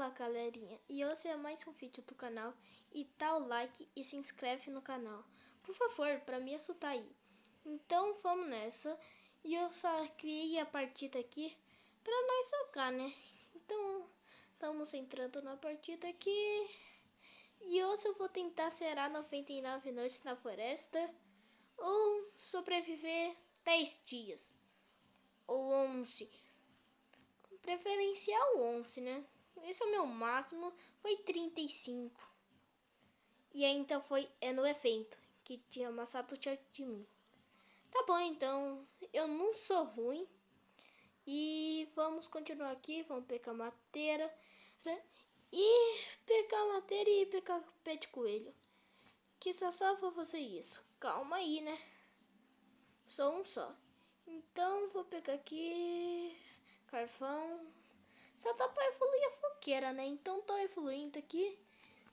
Fala galerinha, e hoje é mais um vídeo do canal e dá o like e se inscreve no canal, por favor, para me ajudar aí. Então vamos nessa, e eu só criei a partida aqui para nós jogar, né? Então estamos entrando na partida aqui e hoje eu vou tentar zerar 99 noites na floresta ou sobreviver 10 dias ou 11. Preferencial 11, né? Esse é o meu máximo, foi 35. E ainda foi no evento, que tinha amassado o chat de mim. Tá bom, então, eu não sou ruim. E vamos continuar aqui, vamos pegar madeira. E pegar madeira e pegar pé de coelho. Que só vou fazer isso. Calma aí, né? Só um só. Então, vou pegar aqui carvão. Só dá pra evoluir a fogueira, né? Então tô evoluindo aqui.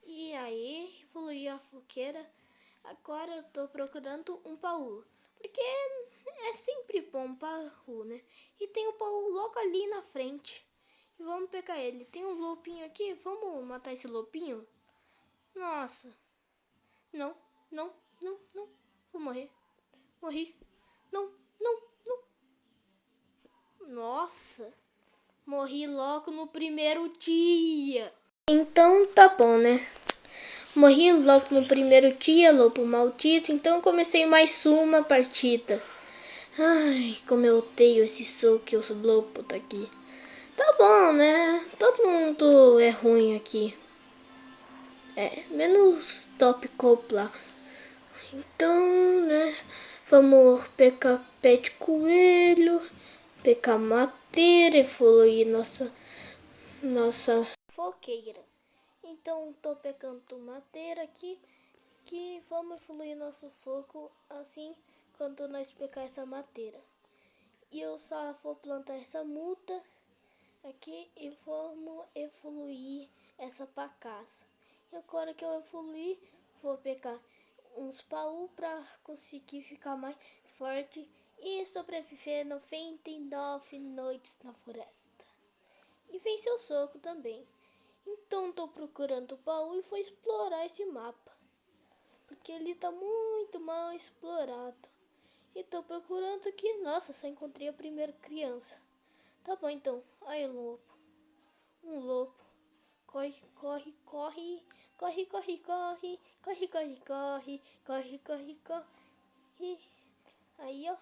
E aí, evoluí a fogueira. Agora eu tô procurando um baú. Porque é sempre bom um baú, né? E tem um baú logo ali na frente. E vamos pegar ele. Tem um lobinho aqui. Vamos matar esse lobinho? Nossa. Não, não, não, não. Vou morrer. Morri. Não, não, não. Nossa. Morri logo no primeiro dia. Então tá bom, né? Morri logo no primeiro dia, lobo maldito. Então comecei mais uma partida. Ai, como eu odeio esse soco que o lobo tá aqui. Tá bom, né? Todo mundo é ruim aqui. Menos Top Cop lá. Então, né? Vamos pegar pé de coelho. Pegar madeira, evoluir nossa fogueira. Então tô pegando madeira aqui, que vamos evoluir nosso fogo assim quando nós pegar essa madeira. E eu só vou plantar essa muda aqui e vamos evoluir essa pra casa. E agora que eu evoluir, vou pegar uns baús pra conseguir ficar mais forte e sobreviver 99 noites na floresta. E vencer o soco também. Então tô procurando o baú e vou explorar esse mapa. Porque ele tá muito mal explorado. E tô procurando aqui. Nossa, só encontrei a primeira criança. Tá bom então. Aí lobo. Um lobo. Corre, corre, corre. Corre, corre, corre. Corre, corre, corre. Corre, corre, corre. Aí ó.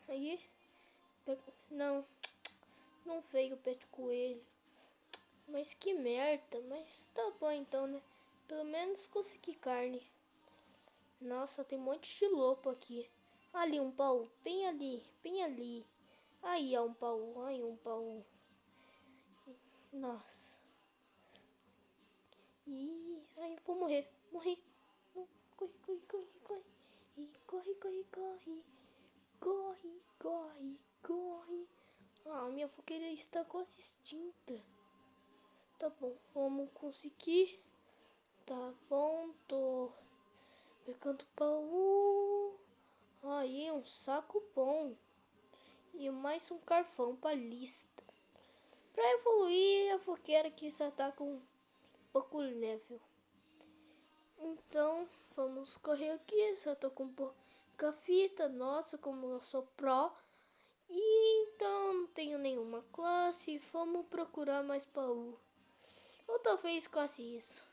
Aí. Não. Não veio o pé de coelho. Mas que merda, mas tá bom então, né? Pelo menos consegui carne. Nossa, tem um monte de lobo aqui. Ali um baú, bem ali, bem ali. Aí é um baú, aí um baú. Nossa. Ai, vou morrer, morri. Corre, corre, corre, corre. E corre, corre, corre. Corre, corre, corre. Ah, minha fogueira está quase extinta. Tá bom, vamos conseguir. Tá bom, tô pegando baú. Aí, um saco bom. E mais um carvão pra lista. Pra evoluir a fogueira que já tá com pouco level. Então, vamos correr aqui. Só tô com pouca fita. Nossa, como eu sou pro. E então, não tenho nenhuma classe. Vamos procurar mais baú. Ou talvez quase isso.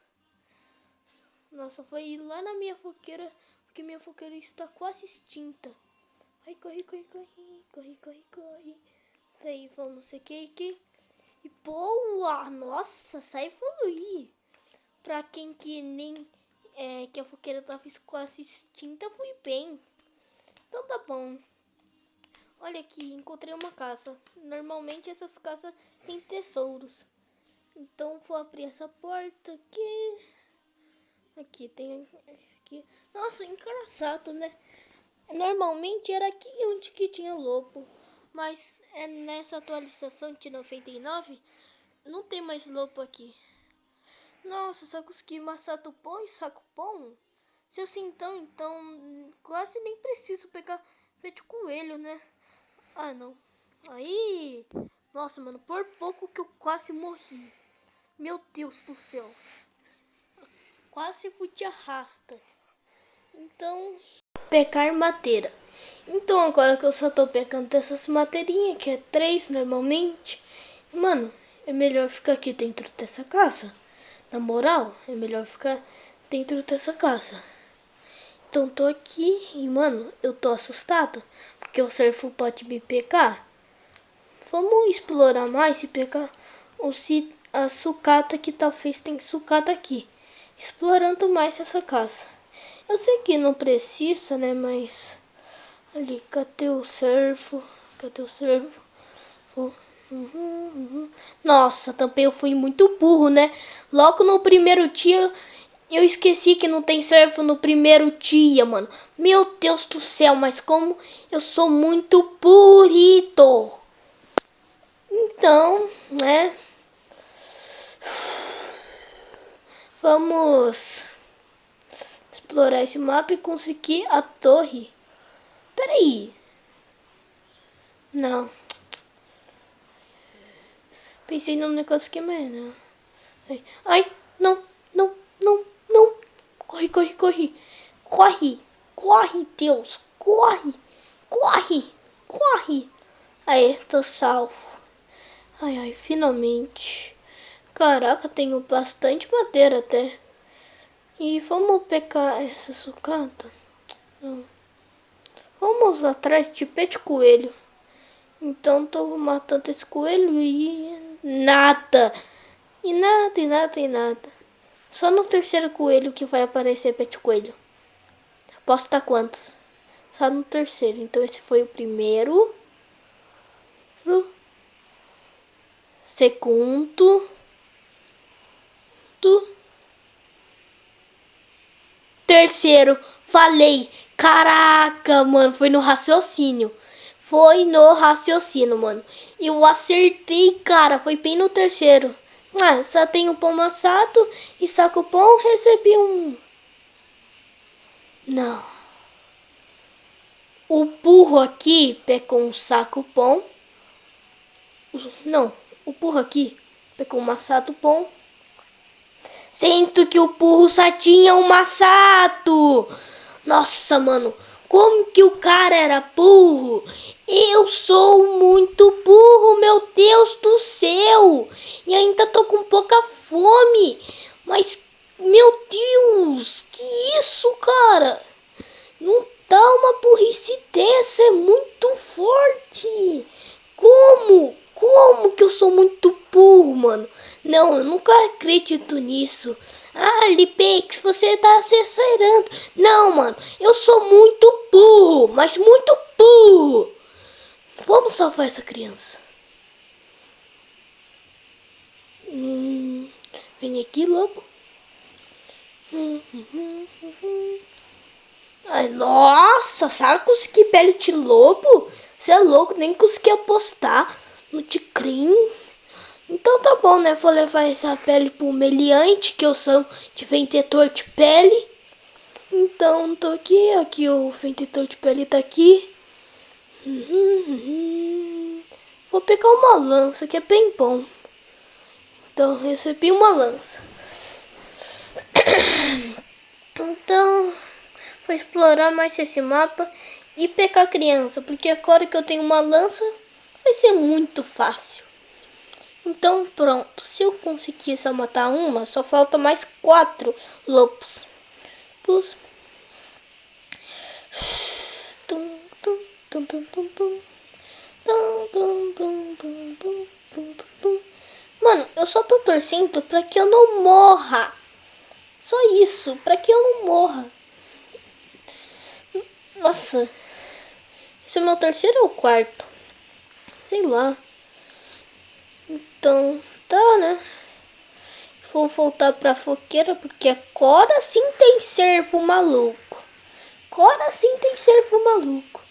Nossa, foi ir lá na minha fogueira, porque minha fogueira está quase extinta. Ai, corre, corre, corre, corre, corre, corre. Daí vamos seguir aqui. E boa! Nossa, sai evoluir. Pra quem que nem que a fogueira estava quase extinta, fui bem. Então tá bom. Olha aqui, encontrei uma casa. Normalmente essas casas têm tesouros. Então vou abrir essa porta aqui. Aqui tem aqui. Nossa, engraçado, né? Normalmente era aqui onde que tinha lobo. Mas nessa atualização de 99 não tem mais lobo aqui. Nossa, só consegui maçato bom e saco bom. Se assim então quase nem preciso pegar pé de coelho, né? Ah, não. Aí, nossa, mano, por pouco que eu quase morri. Meu Deus do céu. Quase fui te arrasta. Então, pecar madeira. Então agora que eu só tô pegando essas madeirinhas, que é 3 normalmente. Mano, é melhor ficar aqui dentro dessa casa. Na moral, é melhor ficar dentro dessa casa. Então tô aqui e, mano, eu tô assustado. Porque o cervo pode me pegar. Vamos explorar mais e pegar a sucata que talvez tenha sucata aqui. Explorando mais essa casa. Eu sei que não precisa, né, mas... Ali, cadê o cervo? Cadê o cervo? Nossa, também eu fui muito burro, né? Logo no primeiro dia, eu esqueci que não tem cervo no primeiro dia, mano. Meu Deus do céu, mas como eu sou muito burrito. Então, né? Vamos explorar esse mapa e conseguir a torre. Peraí. Não. Pensei num negócio que mais não. Ai, não, não, não, não. Corre, corre, corre. Corre, corre, Deus. Corre, corre, corre. Aí, tô salvo. Ai, ai, finalmente. Caraca, tenho bastante madeira até. E vamos pegar essa sucata? Não. Vamos atrás de pé de coelho. Então tô matando esse coelho e nada. E nada, e nada, e nada. Só no terceiro coelho que vai aparecer pé de coelho. Posso dar quantos? Só no terceiro. Então esse foi o primeiro. Segundo. Terceiro. Falei. Caraca, mano. Foi no raciocínio. Foi no raciocínio, mano. Eu acertei, cara. Foi bem no terceiro. Ah, só tem um pão amassado e saco pão. Recebi um... Não. O burro aqui pegou um saco pão. Não. O burro aqui pegou um maçado pão. Sinto que o burro só tinha um maçado. Nossa, mano. Como que o cara era burro? Eu sou muito burro, meu Deus do céu. E ainda tô com pouca fome. Mas, meu Deus, que isso, cara? Não dá uma burrice dessa, é muito forte. Como que eu sou muito burro, mano? Não, eu nunca acredito nisso. Ah, Lipex, você tá se acelerando. Não, mano, eu sou muito burro, mas muito burro. Vamos salvar essa criança. Vem aqui, lobo. Ai, nossa, sabe conseguir pele de lobo? Você é louco, nem consegui apostar no Ticrim. Então tá bom, né? Vou levar essa pele pro meliante, que eu sou de vendedor de pele. Então tô aqui o vendedor de pele tá aqui. Vou pegar uma lança, que é bem bom. Então recebi uma lança. Então vou explorar mais esse mapa e pegar a criança, porque agora que eu tenho uma lança vai ser muito fácil. Então pronto, se eu conseguir só matar uma, só falta mais 4 lobos. Mano, eu só tô torcendo pra que eu não morra. Só isso, pra que eu não morra. Nossa, esse é o meu terceiro ou quarto? Sei lá. Então, tá, né? Vou voltar pra fogueira, porque agora sim tem cervo maluco. Agora sim tem cervo maluco.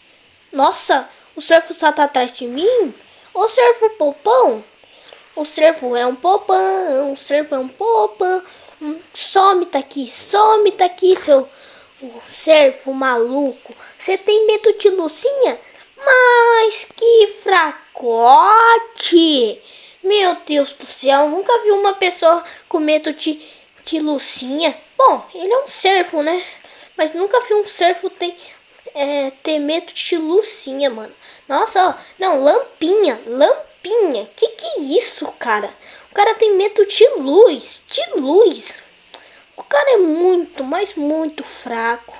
Nossa, o cervo só tá atrás de mim? O cervo popão? O cervo é um popão, o cervo é um popão. Some daqui, seu cervo maluco. Você tem medo de Lucinha? Mas que fracote! Meu Deus do céu, nunca vi uma pessoa com medo de Lucinha. Bom, ele é um servo, né? Mas nunca vi um servo ter medo de Lucinha, mano. Nossa, ó, não, Lampinha. Que é isso, cara? O cara tem medo de luz, O cara é muito, mas muito fraco.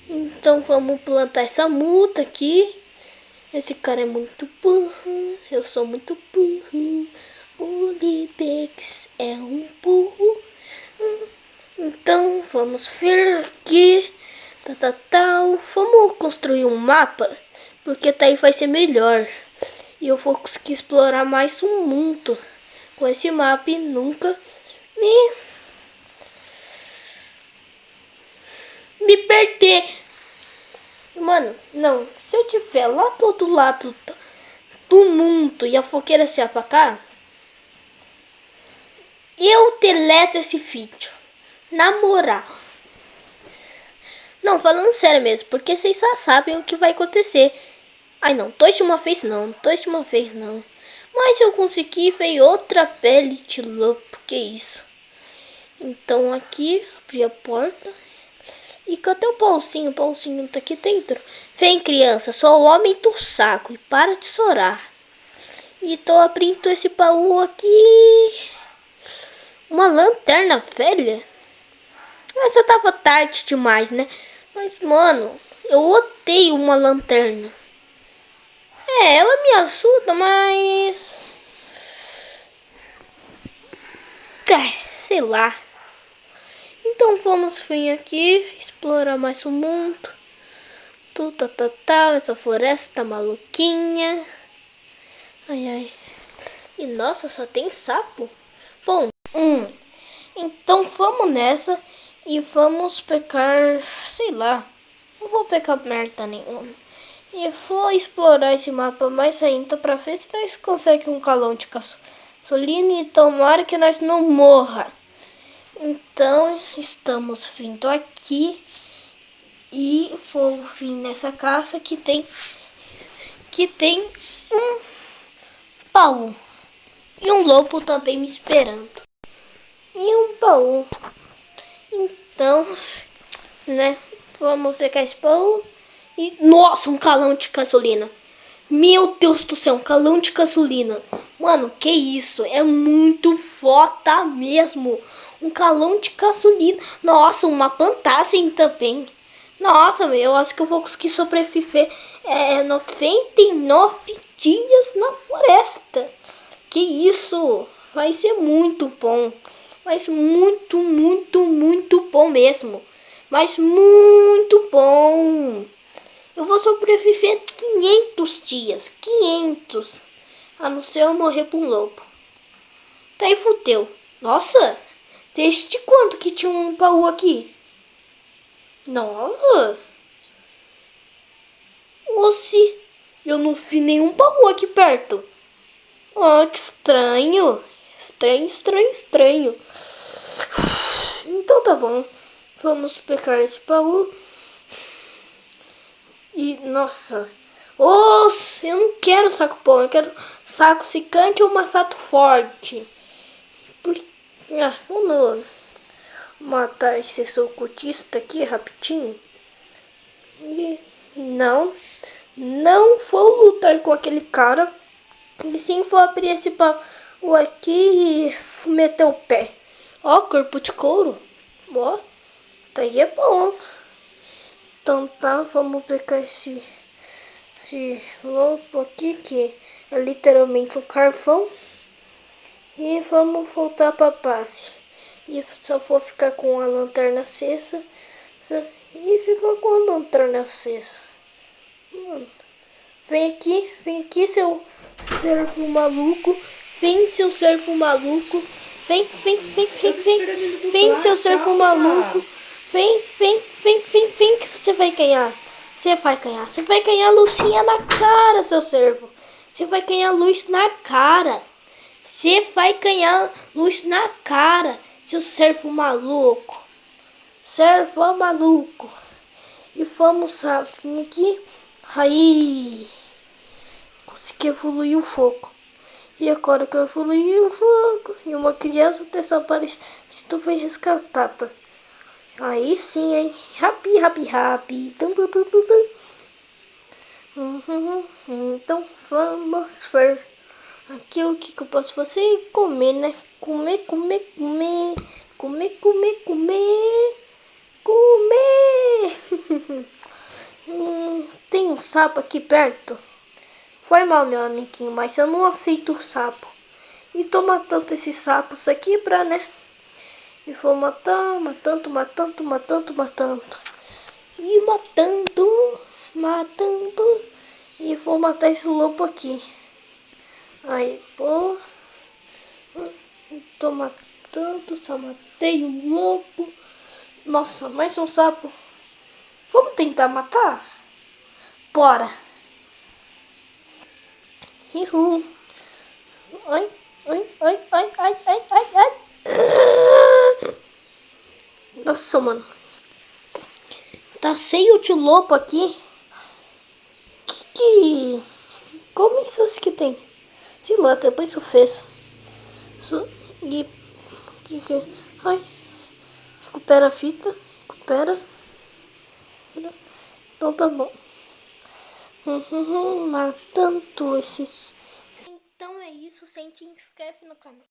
Então vamos plantar essa muda aqui. Esse cara é muito burro. Eu sou muito burro. O Libex é um burro. Então vamos ver aqui. Vamos construir um mapa. Porque daí vai ser melhor. E eu vou conseguir explorar mais um mundo com esse mapa e nunca me perder. Mano, não. Se eu tiver lá do outro lado do mundo e a fogueira se apagar, eu deleto esse vídeo. Na moral. Não, falando sério mesmo, porque vocês já sabem o que vai acontecer. Ai não, dois de uma vez não. Mas eu consegui ver outra pele de lobo, que isso. Então aqui, abri a porta. E cadê o Pauzinho? O Pauzinho tá aqui dentro. Vem, criança, sou o homem do saco e para de chorar. E tô abrindo esse baú aqui. Uma lanterna velha? Essa tava tarde demais, né? Mas, mano, eu odeio uma lanterna. Ela me ajuda, mas... sei lá. Então vamos vir aqui, explorar mais o mundo. Essa floresta tá maluquinha. Ai. E nossa, só tem sapo. Bom, então vamos nessa e vamos pegar, sei lá. Não vou pegar merda nenhuma. E vou explorar esse mapa mais ainda pra ver se nós conseguimos um calão de gasolina e tomara que nós não morra. Então, estamos vindo aqui e vou vir nessa casa que tem um baú e um lobo também me esperando. E um baú. Então, né, vamos pegar esse baú e... Nossa, um calão de gasolina. Meu Deus do céu, um calão de gasolina. Mano, que isso? É muito foda mesmo. Um calão de gasolina. Nossa, uma plantagem também. Nossa, eu acho que eu vou conseguir sobreviver 99 dias na floresta. Que isso? Vai ser muito bom. Mas muito bom mesmo. Mas muito bom. Eu vou sobreviver 500 dias. 500. A não ser eu morrer por um lobo. Tá aí, fudeu. Nossa. Desde quando que tinha um baú aqui? Nossa. Oxi. Eu não vi nenhum baú aqui perto. Oh, que estranho. Estranho. Então tá bom. Vamos pegar esse baú. E, nossa. Eu não quero saco bom. Eu quero saco secante ou maçato forte. Vamos matar esse socultista aqui rapidinho. E não vou lutar com aquele cara. E sim vou abrir esse baú aqui e meter o pé. Ó, corpo de couro. Ó, daí é bom. Então tá, vamos pegar esse lobo aqui, que é literalmente um carvão. E vamos voltar pra base. E só vou ficar com a lanterna acesa. E ficar com a lanterna acesa. Vem aqui, seu servo maluco. Vem, seu servo maluco. Vem, seu servo maluco. Vem, que você vai ganhar. Você vai ganhar luzinha na cara, seu servo. Você vai ganhar luz na cara. Você vai ganhar luz na cara, seu servo maluco. Servo maluco. E vamos vir aqui. Aí. Consegui evoluir o fogo. E agora que eu evoluí o fogo e uma criança desaparecida foi resgatada. Aí sim, hein? Happy, happy, happy. Tum, tum, tum, tum, tum. Então vamos ver. Aqui o que eu posso fazer? Comer, né? Comer, comer, comer. Comer, comer, comer. Comer. Tem um sapo aqui perto. Foi mal, meu amiguinho, mas eu não aceito o sapo. E tô matando esses sapos aqui pra, né? E vou matando, matando, matando, matando, matando. E matando, matando. E vou matar esse lobo aqui. Aí, pô. Tô matando, só matei um lobo. Nossa, mais um sapo. Vamos tentar matar? Bora. Ihu. Ai, ai, ai, ai, ai, ai, ai, ai. Nossa, mano. Tá cheio de lobo aqui. Que como isso que tem? Sei lá, depois eu fez. E que ai, recupera a fita, recupera. Então tá bom. Matando esses. Então é isso, se inscreve no canal.